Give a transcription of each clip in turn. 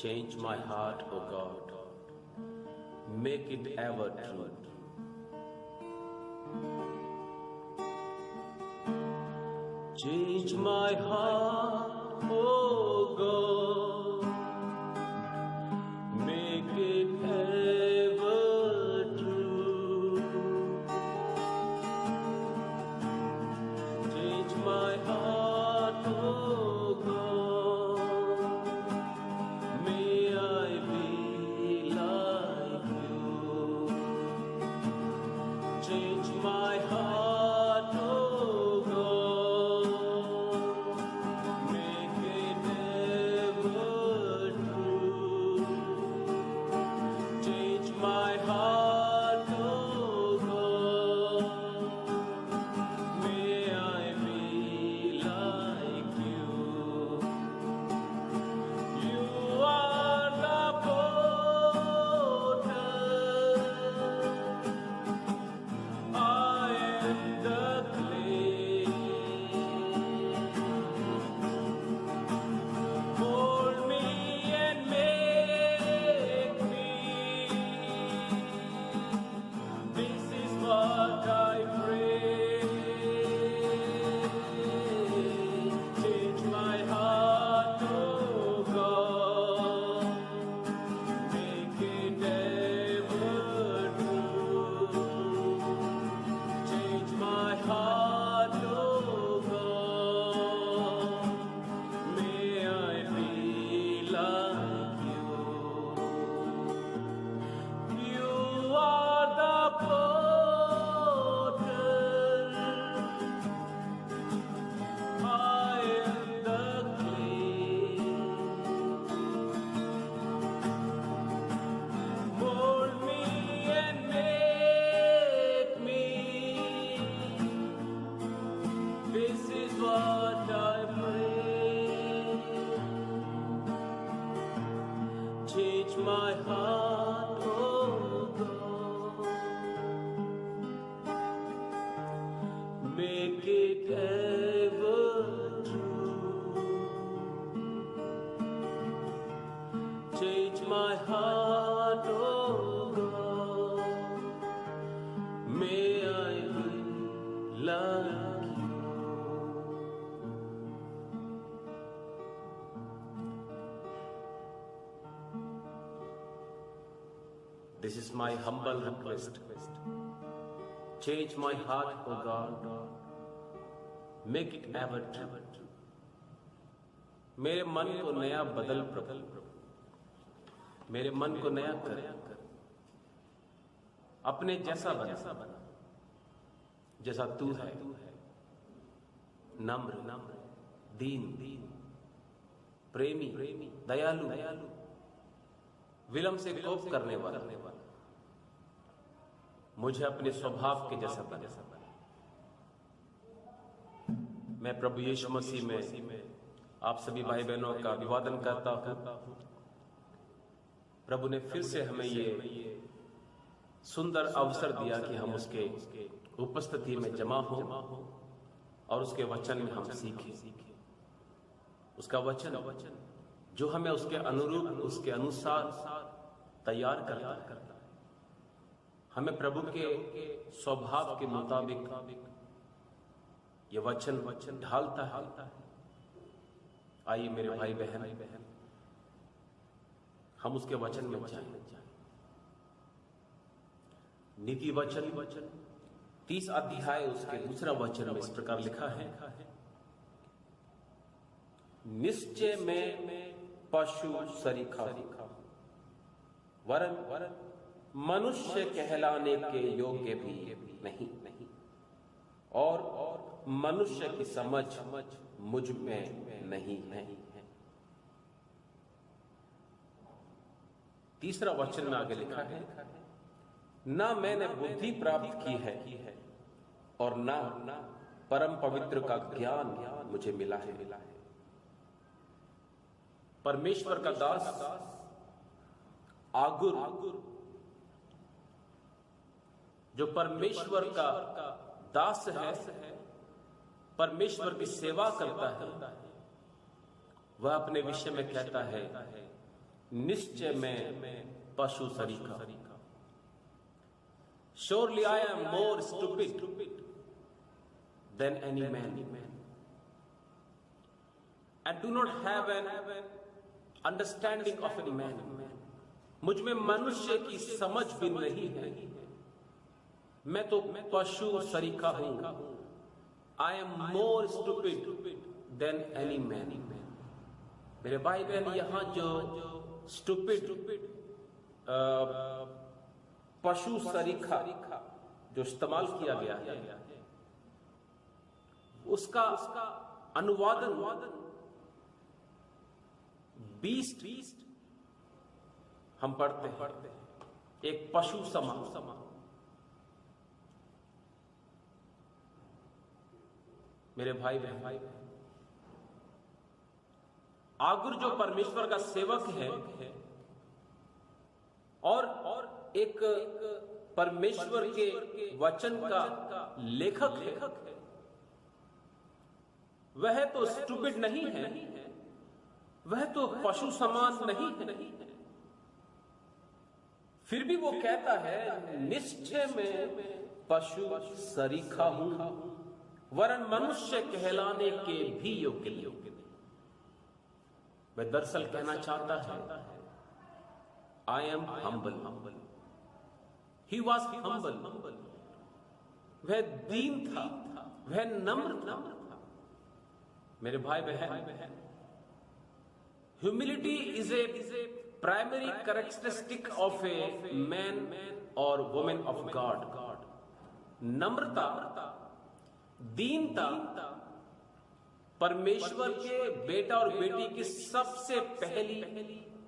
Change my heart, O God. Make it ever true. Change my heart, O God. Make it ever true. Change my heart, O God. May I be like you. Change my heart, O God. Make it ever true. Change my heart, O God. May I be like you. You are the potter, I am the clay. Mold me and make me. This is what I pray. Change my heart, O God. Make it ever true. Change my heart, O God. May I be like you. You are the potter, I am the clay. Mold me and make me. This is what I pray. Change my heart, O God. Make it ever true. Change my heart, O God. May I be like you. This is my humble request. Change my heart, O God. Make it ever true. मेरे मन को नया बदल प्रभु, मेरे मन को नया कर, अपने जैसा बना, जैसा तू है, नम्र, दीन, प्रेमी, दयालु, विलंब से कोप करने वाला, मुझे अपने स्वभाव के जैसा बना। मैं प्रभु यीशु मसीह में आप सभी भाई बहनों का अभिवादन करता हूं। प्रभु ने फिर से हमें ये सुंदर अवसर दिया कि हम उसके उपस्थिति में जमा हो और उसके वचन में हम सीखें। उसका वचन जो हमें उसके अनुरूप, उसके अनुसार तैयार करता है, हमें प्रभु के स्वभाव के मुताबिक ये वचन ढालता है। आइए मेरे भाई बहन, हम उसके वचन में जाएं। नीति वचन 30 अध्याय उसके दूसरा वचन में इस प्रकार लिखा है, निश्चय में पशु सरीखा वरन मनुष्य कहलाने के योग्य भी नहीं, और मनुष्य की समझ मुझ में नहीं है। तीसरा वचन में आगे लिखा है, ना मैंने बुद्धि प्राप्त की है और ना परम पवित्र का ज्ञान मुझे मिला है। परमेश्वर का दास आगुर, जो परमेश्वर का दास है, परमेश्वर की सेवा करता है, वह अपने विषय में कहता है निश्चय में पशु सरीखा। Surely I am more stupid than any man, and do not have an understanding of a man. मुझ में मनुष्य की समझ भी नहीं है, मैं तो पशु सरीखा हूं। I am more stupid than any man. मेरे भाई बहन, यहां जो स्टूपिड पशु सरीखा जो इस्तेमाल किया गया है, उसका अनुवादन बीस्ट हम पढ़ते हैं, एक पशु समान। मेरे भाई बहन, आगुर जो परमेश्वर का सेवक है और एक परमेश्वर के वचन का लेखक है, वह तो स्टूपिड नहीं है, वह तो पशु समान नहीं है। फिर भी वो कहता है निश्चय में पशु सरीखा हूं, वरन मनुष्य कहलाने के भी योग्य नहीं। वह दरअसल कहना चाहता है I am humble. He was humble. वह दीन था, वह नम्र था। मेरे भाई बहन, humility is a primary characteristic of a man or woman of God. नम्रता, दीनता परमेश्वर के बेटा और बेटी की सबसे पहली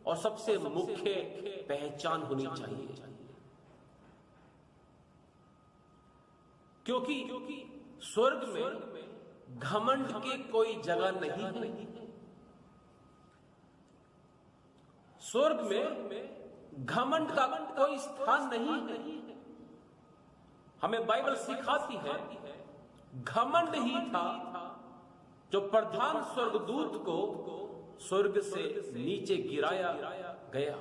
और सबसे मुख्य पहचान होनी चाहिए। क्योंकि स्वर्ग में घमंड की कोई जगह नहीं है। स्वर्ग में घमंड का कोई स्थान नहीं है। हमें बाइबल सिखाती है घमंड ही था जो प्रधान स्वर्गदूत को स्वर्ग से नीचे गिराया गया।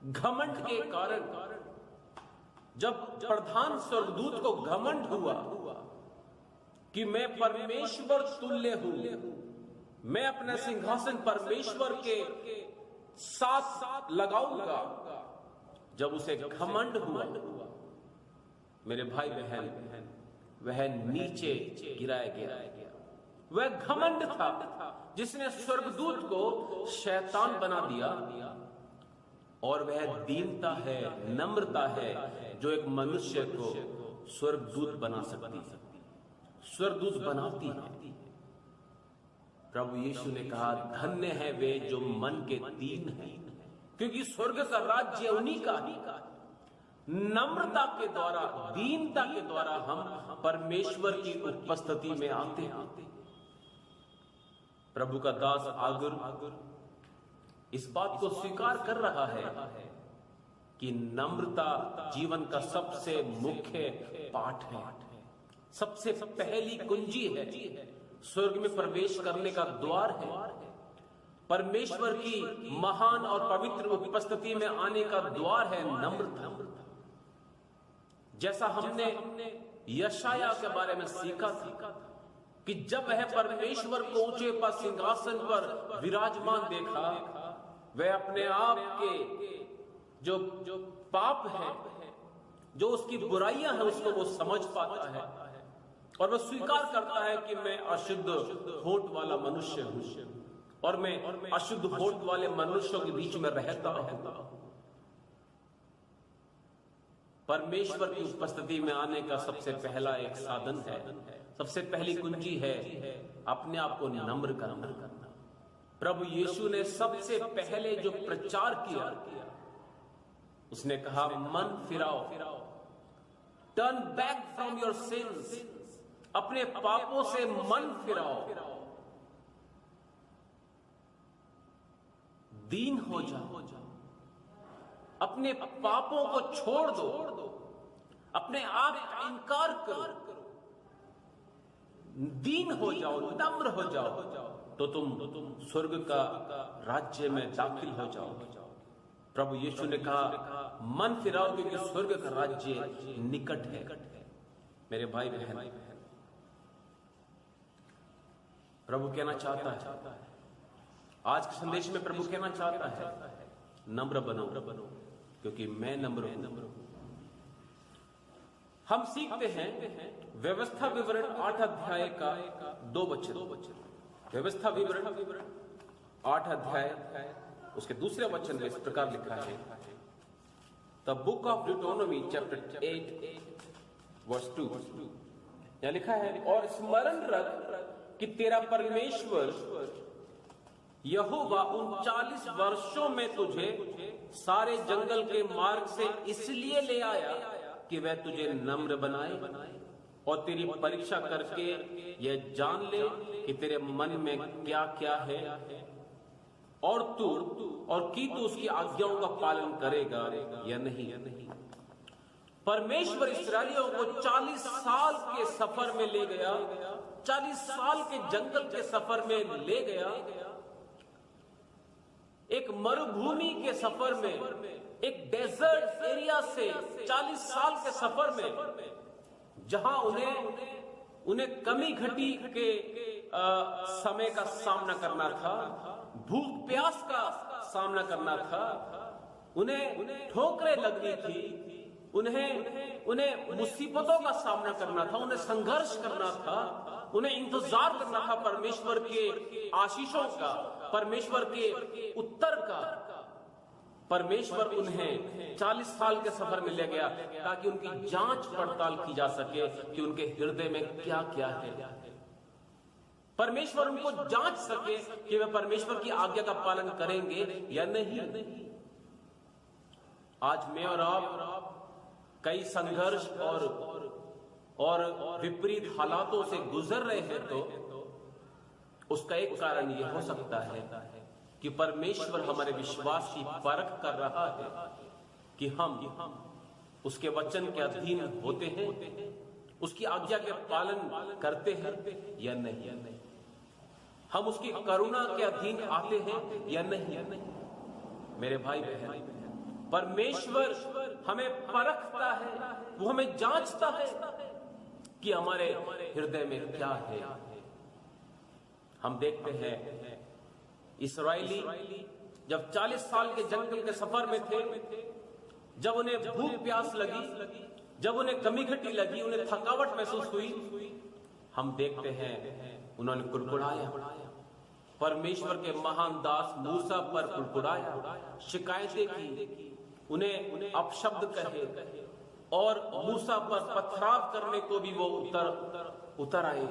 घमंड के कारण जब प्रधान स्वर्गदूत को घमंड हुआ कि मैं परमेश्वर तुल्य हूं, मैं अपना सिंहासन परमेश्वर के साथ लगाऊंगा, जब उसे घमंड हुआ, मेरे भाई बहन, वह नीचे गिराया गया। वह घमंड था जिसने स्वर्गदूत को शैतान बना दिया, और वह दीनता है, नम्रता है जो एक मनुष्य को स्वर्गदूत बना सकती, स्वर्गदूत बनाती है। प्रभु यीशु ने कहा धन्य है वे जो मन के दीन हैं, क्योंकि स्वर्ग का राज्य उन्हीं का ही। नम्रता के द्वारा, दीनता के द्वारा हम परमेश्वर की उपस्थिति में आते हैं। प्रभु का दास आगुर इस बात को स्वीकार कर रहा है कि नम्रता जीवन का सबसे मुख्य पाठ है, सबसे पहली कुंजी है, स्वर्ग में प्रवेश करने का द्वार है, परमेश्वर की महान और पवित्र उपस्थिति में आने का द्वार है नम्रता। जैसा हमने यशाया के बारे में सीखा था कि जब वह परमेश्वर को ऊंचे पर सिंहासन पर विराजमान देखा, वह अपने आप के जो पाप है, जो उसकी बुराइयां हैं, उसको वो समझ पाता है और वह स्वीकार करता है कि मैं अशुद्ध होंठ वाला मनुष्य हूं और मैं अशुद्ध होंठ वाले मनुष्यों के बीच में रहता हूं। परमेश्वर की उपस्थिति में आने का सबसे पहला एक साधन है, सबसे पहली कुंजी है अपने आप को नम्र करना। प्रभु यीशु ने सबसे पहले जो प्रचार किया, उसने कहा मन फिराओ, turn back from your sins, अपने पापों से मन फिराओ, दीन हो जाओ, अपने पापों को छोड़ दो, अपने आप का इनकार करो, दीन हो जाओ, नम्र हो जाओ, तो तुम स्वर्ग का राज्य में दाखिल हो जाओगे। प्रभु यीशु ने कहा मन फिराओ क्योंकि स्वर्ग का राज्य निकट है। मेरे भाई बहन, प्रभु कहना चाहता है, आज के संदेश में प्रभु कहना चाहता है, नम्र बनो क्योंकि मैं नम्र हूं। हम सीखते हैं व्यवस्था विवरण 8 अध्याय का 2 वचन। व्यवस्था विवरण 8 अध्याय उसके दूसरे वचन में इस प्रकार लिखा है, the book of Deuteronomy chapter 8 verse 2। यहां लिखा है, और स्मरण रख कि तेरा परमेश्वर यहोवा 39 वर्षों में तुझे सारे जंगल के मार्ग से इसलिए ले आया कि वह तुझे नम्र बनाए और तेरी परीक्षा करके यह जान ले कि तेरे मन में क्या क्या है, और तू उसकी आज्ञाओं का पालन करेगा या नहीं। परमेश्वर इस्राएलियों को 40 साल के सफर में ले गया, 40 साल के जंगल के सफर में ले गया, एक मरुभूमि के सफर में, एक डेजर्ट एरिया से 40 साल के सफर में, जहां उन्हें कमी घटी के समय का सामना करना था, भूख प्यास का सामना करना था, उन्हें ठोकरें लगनी थी, उन्हें मुसीबतों का सामना करना था, उन्हें संघर्ष करना था, उन्हें इंतजार करना था परमेश्वर के आशीषों का, परमेश्वर के उत्तर का। परमेश्वर उन्हें 40 साल के सफर में ले गया ताकि उनकी जांच पड़ताल की जा सके कि उनके हृदय में क्या क्या है। परमेश्वर उनको जांच सके कि वे परमेश्वर की आज्ञा का पालन करेंगे या नहीं। आज मैं और आप कई संघर्ष और विपरीत हालातों से गुजर रहे हैं, तो उसका एक कारण यह हो सकता है कि परमेश्वर हमारे विश्वास की परख कर रहा है कि हम उसके वचन के अधीन होते हैं, उसकी आज्ञा के पालन करते हैं या नहीं, हम उसकी करुणा के अधीन आते हैं या नहीं। मेरे भाई बहन, परमेश्वर हमें परखता है, वो हमें जांचता है कि हमारे हृदय में क्या है। हम देखते हैं इस्राएली जब 40 साल के जंगल के सफर में थे, जब उन्हें भूख प्यास लगी, जब उन्हें कमी घटी लगी, उन्हें थकावट महसूस हुई, हम देखते हैं उन्होंने कुड़कुड़ाया, परमेश्वर के महान दास मूसा पर कुड़कुड़ाया, शिकायतें की, उन्हें अपशब्द कहे और मूसा पर पथराव करने को भी वो उतर आए।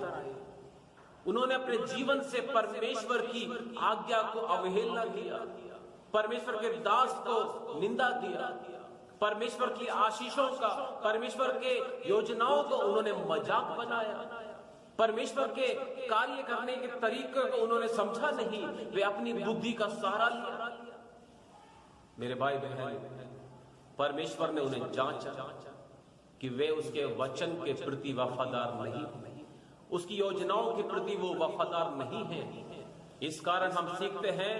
उन्होंने अपने जीवन से परमेश्वर की आज्ञा को अवहेलना किया, परमेश्वर के दास को निंदा दिया, परमेश्वर की आशीषों का, परमेश्वर के योजनाओं को उन्होंने मजाक बनाया, परमेश्वर के कार्य करने के तरीके को उन्होंने समझा नहीं, वे अपनी बुद्धि का सहारा लिया। मेरे भाई बहन, परमेश्वर ने उन्हें जांचा कि वे उसके वचन के प्रति वफादार नहीं, उसकी योजनाओं के प्रति वो वफादार नहीं है। इस कारण हम सीखते हैं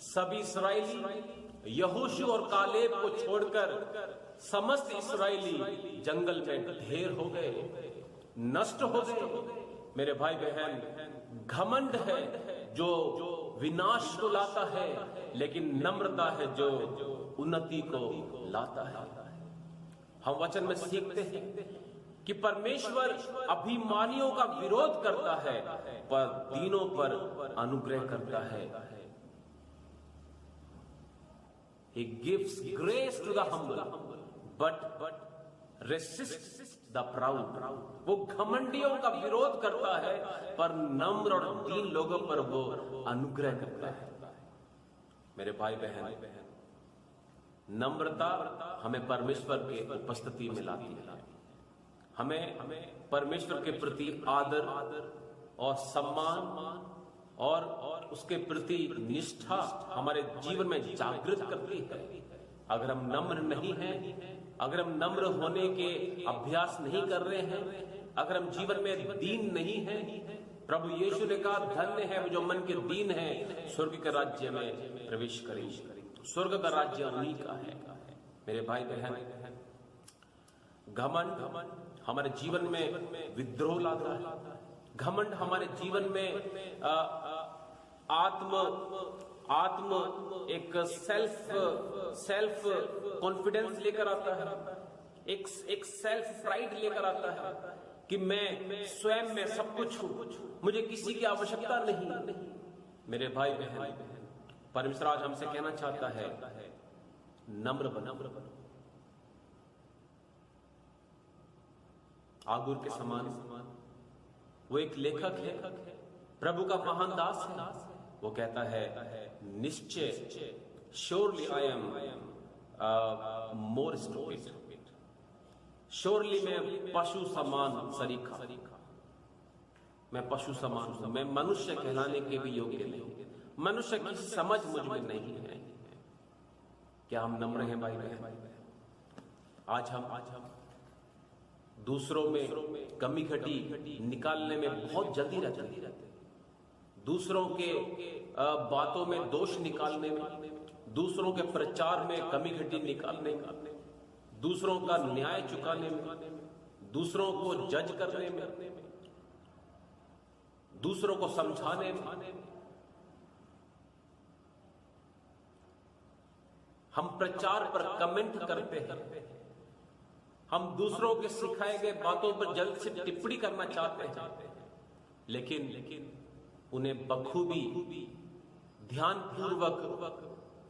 सभी इस्राएली यहोशू और कालेब को छोड़कर समस्त इस्राएली जंगल में ढेर हो गए, नष्ट हो गए। मेरे भाई बहन, घमंड है जो विनाश को लाता है, लेकिन नम्रता है जो उन्नति को लाता है। हम वचन में सीखते हैं कि परमेश्वर अभिमानियों का विरोध करता है पर दीनों पर अनुग्रह करता है। He gives grace to the humble, but resists the proud. वो घमंडियों का विरोध करता है पर नम्र और दीन लोगों पर वो अनुग्रह करता है। मेरे भाई बहन, नम्रता हमें परमेश्वर के उपस्थिति में लाती है। हमें परमेश्वर के प्रति आदर और सम्मान और उसके प्रति निष्ठा हमारे जीवन में जागृत करती है। अगर हम नम्र नहीं हैं, अगर हम नम्र होने के अभ्यास नहीं कर रहे हैं, अगर हम जीवन में दीन नहीं हैं, प्रभु यीशु ने कहा, धन्य है जो मन के दीन है, स्वर्ग के राज्य में प्रवेश करेंगे। स्वर्ग का राज्य उन्हीं का है। मेरे भाई बहन, घमंड हमारे जीवन में विद्रोह लाता है। घमंड हमारे जीवन में आत्म एक सेल्फ कॉन्फिडेंस लेकर आता है, एक सेल्फ प्राइड लेकर आता है कि मैं स्वयं में सब कुछ हूं, मुझे किसी की आवश्यकता नहीं। मेरे भाई बहन, परमेश्वर आज हमसे कहना चाहता है, नम्र बनो। आगुर के समान वो एक लेखक है, प्रभु का महान दास है। वो कहता है, निश्चय, surely I am more stupid, surely मैं पशु समान सरीखा, मैं पशु समान हूं, मैं मनुष्य कहलाने के भी योग्य नहीं, मनुष्य की समझ मुझ में नहीं है। क्या हम नम्र हैं भाई बहन? आज हम दूसरों में कमी घटी निकालने में बहुत जल्दी रहते हैं, दूसरों के बातों में दोष निकालने में, दूसरों के प्रचार में कमी घटी निकालने में, दूसरों का न्याय चुकाने में, दूसरों को जज करने में, दूसरों को समझाने में। हम प्रचार पर कमेंट करते हैं, हम दूसरों के सिखाए गए बातों पर जल्द से टिप्पणी करना चाहते हैं, लेकिन उन्हें बखूबी ध्यानपूर्वक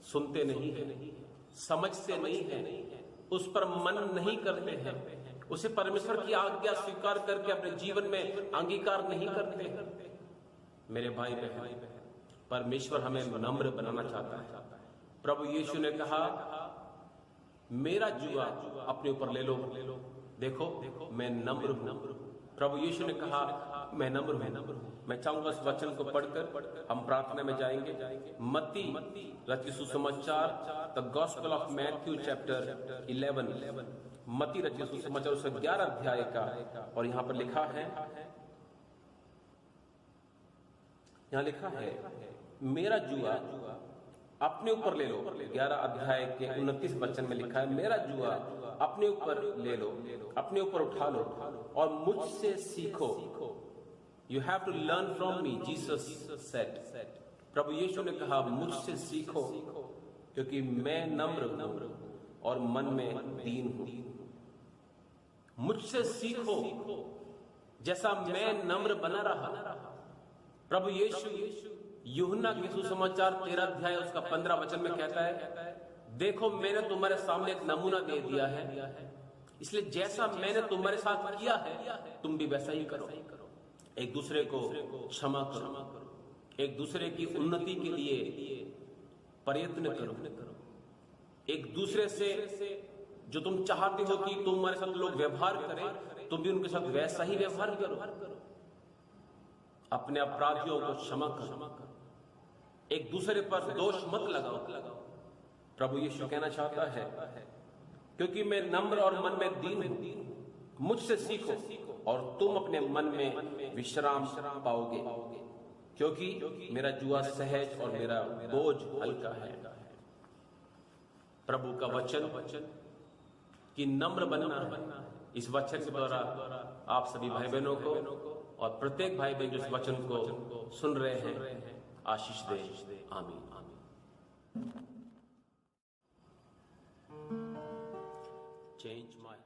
सुनते नहीं है, समझते नहीं है, उस पर मन नहीं करते हैं, उसे परमेश्वर की आज्ञा स्वीकार करके अपने जीवन में अंगीकार नहीं करते। मेरे भाई बहन, परमेश्वर हमें नम्र बनाना चाहता है। प्रभु यीशु ने कहा, मेरा जुआ अपने ऊपर ले लो, देखो मैं नम्र हूं। प्रभु यीशु ने कहा, मैं नम्र हूं। मैं चाहूंगा इस वचन को पढ़कर हम प्रार्थना में जाएंगे। मत्ती रचित सुसमाचार, the gospel of Matthew chapter 11, मत्ती रचित सुसमाचार उसका 11 अध्याय का, और यहां पर लिखा है, यहां लिखा है, मेरा जुआ अपने ऊपर ले लो। 11 अध्याय के 29 वचन में लिखा है, मेरा जुआ अपने ऊपर ले लो, अपने ऊपर उठा लो और मुझसे सीखो। You have to learn from me, Jesus said. प्रभु यीशु ने कहा, मुझसे सीखो क्योंकि मैं नम्र हूं और मन में दीन हूं। मुझसे सीखो जैसा मैं नम्र बना रहा। प्रभु यीशु यूहन्ना के सुसमाचार 13 अध्याय उसका 15 वचन में कहता है, देखो मैंने तुम्हारे सामने एक नमूना दे दिया है, इसलिए जैसा मैंने तुम्हारे साथ किया है तुम भी वैसा ही करो। एक दूसरे को क्षमा करो, एक दूसरे की उन्नति के लिए प्रयत्न करो, एक दूसरे से जो तुम चाहते हो कि तुम्हारे साथ लोग व्यवहार करें, तुम भी उनके साथ वैसा ही व्यवहार करो। अपने अपराधियों को क्षमा करो, एक दूसरे पर दोष मत लगाओ। प्रभु यीशु कहना चाहता है, क्योंकि मैं नम्र और मन में दीन हूं, मुझसे सीखो और तुम अपने मन में विश्राम पाओगे, क्योंकि मेरा जुआ सहज और मेरा बोझ हल्का है। प्रभु का वचन कि नम्र बनना, इस वचन के द्वारा आप सभी भाई बहनों को और प्रत्येक भाई बहन जो इस वचन को सुन रहे हैं आशीष दे। आमीन। Change my heart.